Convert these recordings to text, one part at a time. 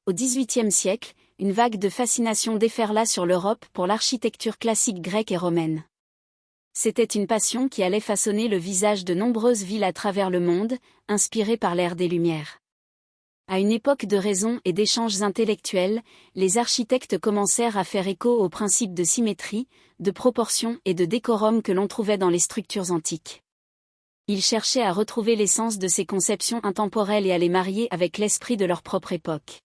Au XVIIIe siècle, une vague de fascination déferla sur l'Europe pour l'architecture classique grecque et romaine. C'était une passion qui allait façonner le visage de nombreuses villes à travers le monde, inspirée par l'ère des Lumières. À une époque de raison et d'échanges intellectuels, les architectes commencèrent à faire écho aux principes de symétrie, de proportion et de décorum que l'on trouvait dans les structures antiques. Ils cherchaient à retrouver l'essence de ces conceptions intemporelles et à les marier avec l'esprit de leur propre époque.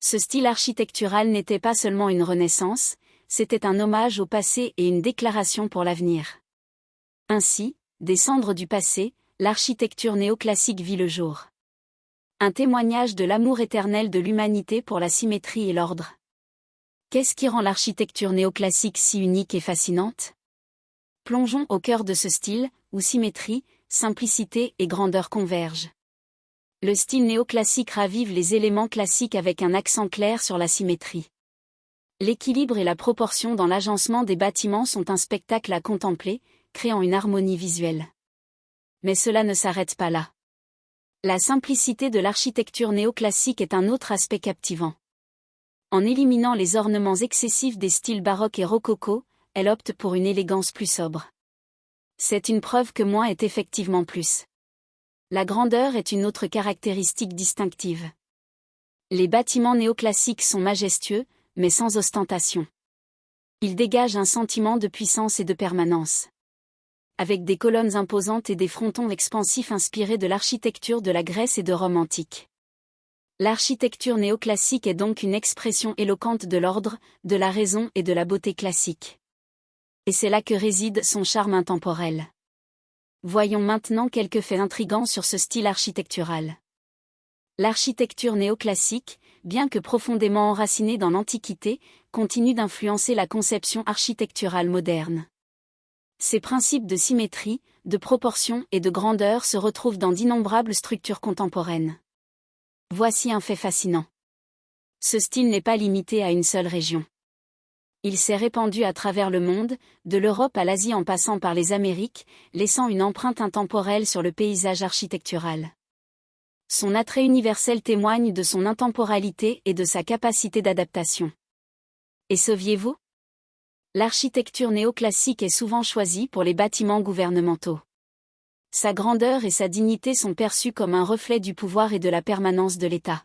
Ce style architectural n'était pas seulement une renaissance, c'était un hommage au passé et une déclaration pour l'avenir. Ainsi, des cendres du passé, l'architecture néoclassique vit le jour. Un témoignage de l'amour éternel de l'humanité pour la symétrie et l'ordre. Qu'est-ce qui rend l'architecture néoclassique si unique et fascinante? Plongeons au cœur de ce style, où symétrie, simplicité et grandeur convergent. Le style néoclassique ravive les éléments classiques avec un accent clair sur la symétrie. L'équilibre et la proportion dans l'agencement des bâtiments sont un spectacle à contempler, créant une harmonie visuelle. Mais cela ne s'arrête pas là. La simplicité de l'architecture néoclassique est un autre aspect captivant. En éliminant les ornements excessifs des styles baroque et rococo, elle opte pour une élégance plus sobre. C'est une preuve que moins est effectivement plus. La grandeur est une autre caractéristique distinctive. Les bâtiments néoclassiques sont majestueux, mais sans ostentation. Ils dégagent un sentiment de puissance et de permanence. Avec des colonnes imposantes et des frontons expansifs inspirés de l'architecture de la Grèce et de Rome antique. L'architecture néoclassique est donc une expression éloquente de l'ordre, de la raison et de la beauté classique. Et c'est là que réside son charme intemporel. Voyons maintenant quelques faits intrigants sur ce style architectural. L'architecture néoclassique, bien que profondément enracinée dans l'Antiquité, continue d'influencer la conception architecturale moderne. Ces principes de symétrie, de proportion et de grandeur se retrouvent dans d'innombrables structures contemporaines. Voici un fait fascinant. Ce style n'est pas limité à une seule région. Il s'est répandu à travers le monde, de l'Europe à l'Asie en passant par les Amériques, laissant une empreinte intemporelle sur le paysage architectural. Son attrait universel témoigne de son intemporalité et de sa capacité d'adaptation. Et saviez-vous? L'architecture néoclassique est souvent choisie pour les bâtiments gouvernementaux. Sa grandeur et sa dignité sont perçues comme un reflet du pouvoir et de la permanence de l'État.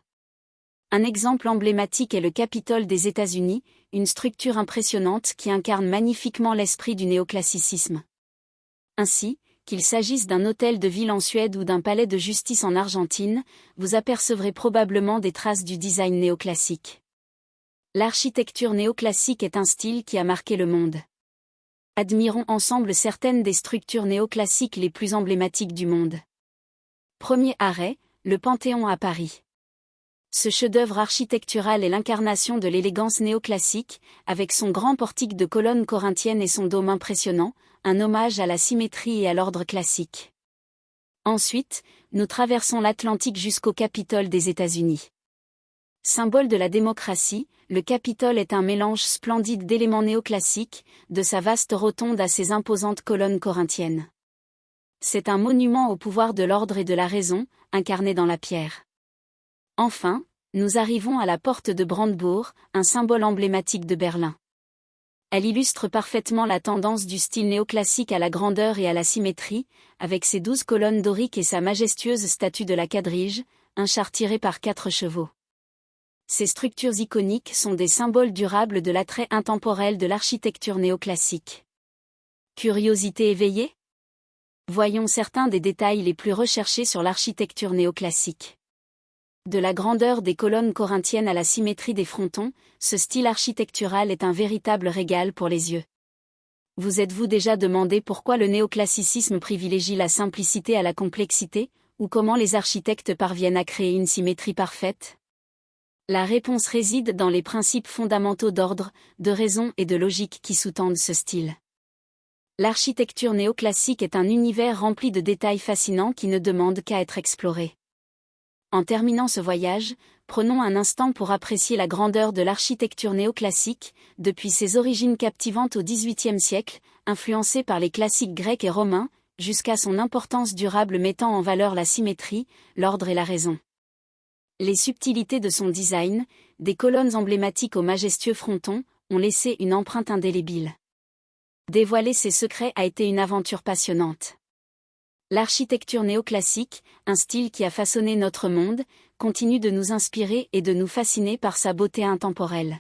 Un exemple emblématique est le Capitole des États-Unis, une structure impressionnante qui incarne magnifiquement l'esprit du néoclassicisme. Ainsi, qu'il s'agisse d'un hôtel de ville en Suède ou d'un palais de justice en Argentine, vous apercevrez probablement des traces du design néoclassique. L'architecture néoclassique est un style qui a marqué le monde. Admirons ensemble certaines des structures néoclassiques les plus emblématiques du monde. Premier arrêt, le Panthéon à Paris. Ce chef-d'œuvre architectural est l'incarnation de l'élégance néoclassique, avec son grand portique de colonnes corinthiennes et son dôme impressionnant, un hommage à la symétrie et à l'ordre classique. Ensuite, nous traversons l'Atlantique jusqu'au Capitole des États-Unis. Symbole de la démocratie, le Capitole est un mélange splendide d'éléments néoclassiques, de sa vaste rotonde à ses imposantes colonnes corinthiennes. C'est un monument au pouvoir de l'ordre et de la raison, incarné dans la pierre. Enfin, nous arrivons à la porte de Brandebourg, un symbole emblématique de Berlin. Elle illustre parfaitement la tendance du style néoclassique à la grandeur et à la symétrie, avec ses 12 colonnes doriques et sa majestueuse statue de la quadrige, un char tiré par 4 chevaux. Ces structures iconiques sont des symboles durables de l'attrait intemporel de l'architecture néoclassique. Curiosité éveillée? Voyons certains des détails les plus recherchés sur l'architecture néoclassique. De la grandeur des colonnes corinthiennes à la symétrie des frontons, ce style architectural est un véritable régal pour les yeux. Vous êtes-vous déjà demandé pourquoi le néoclassicisme privilégie la simplicité à la complexité, ou comment les architectes parviennent à créer une symétrie parfaite? La réponse réside dans les principes fondamentaux d'ordre, de raison et de logique qui sous-tendent ce style. L'architecture néoclassique est un univers rempli de détails fascinants qui ne demandent qu'à être explorés. En terminant ce voyage, prenons un instant pour apprécier la grandeur de l'architecture néoclassique, depuis ses origines captivantes au XVIIIe siècle, influencée par les classiques grecs et romains, jusqu'à son importance durable mettant en valeur la symétrie, l'ordre et la raison. Les subtilités de son design, des colonnes emblématiques aux majestueux frontons, ont laissé une empreinte indélébile. Dévoiler ses secrets a été une aventure passionnante. L'architecture néoclassique, un style qui a façonné notre monde, continue de nous inspirer et de nous fasciner par sa beauté intemporelle.